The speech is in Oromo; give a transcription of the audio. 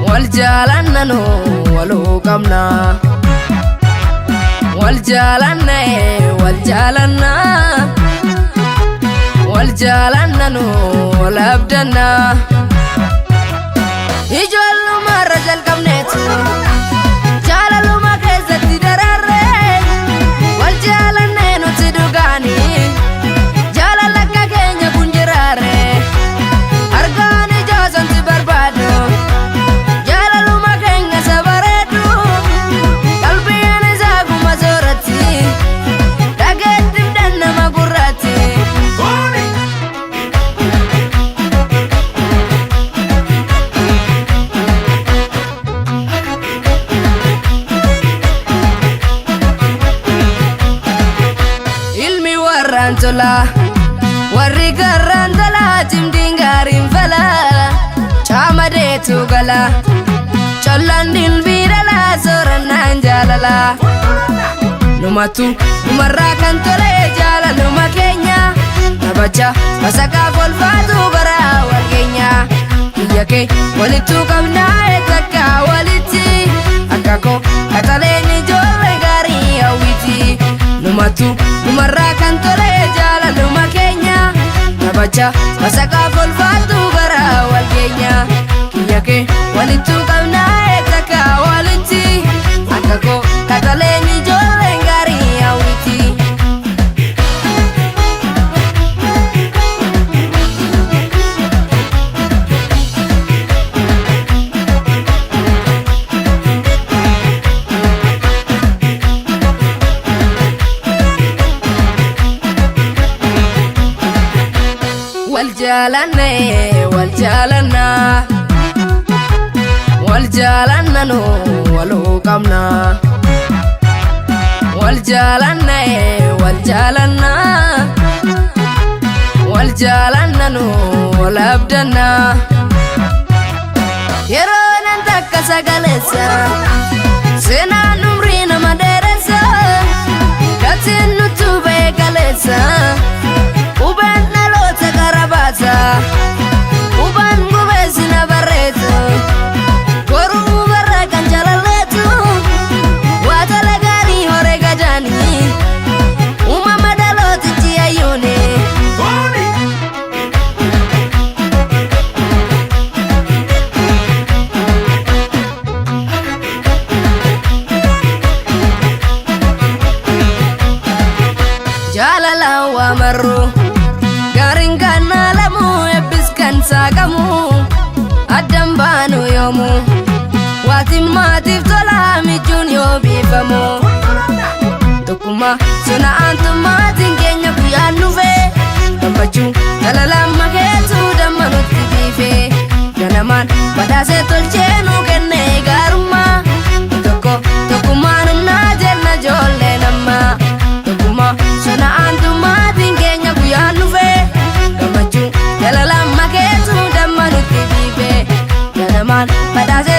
والجالنا نو ولو قمنا والجالنا نو والابدنا يجولو ما رجل قمنيتو جاللو ما كيزتي دراري والجالنا نو تدوغاني جاللك كينيا كنجراري أرغاني جوزن تبربادو جاللو ما كينيا سبريدو قلبي أنا زاقو مزورتي داقيت بدنا ما قراتي ilmi warrantola warri garrantola timdin garin fala chamadetu gala chollandin birala sorannan jalala numatu numarra kan tole jalalu makenya tabacha masaka golfatu bara walgenya kiyake walitu kamna ekaka waliti akako kataleni jolle gari awiti numatu numarra kan tole jalalu makenya tabacha masaka golfatu bara walgenya kiyake walitu kamna ekaka waliti akako kataleni jolle gari awiti والجالنا نو ولو قمنا والجالنا نو والابدنا يرونا انتكا سقالسا سنا نمرين مدرسا كاتين نتوبة قالسا وبنا لو تقرباتا وبن قبسنا بريتو ورو برا كان جلالتو واتلقاني هوريقا جاني وما مدلو تجي عيوني جالالا ومرو garin kana lamu ebiskan sagamu adam banu yomu watin matif tola mijun yo bifamu tokuma sona antuma tingenya kuyanu fe tambachu dalala magetu damanu tibife danaman badase tolchenu kenne garuma tokuma na jenna jolle namma tokuma sona antuma tingenya kuyanu fe dalala magetu damanu tibife danaman badase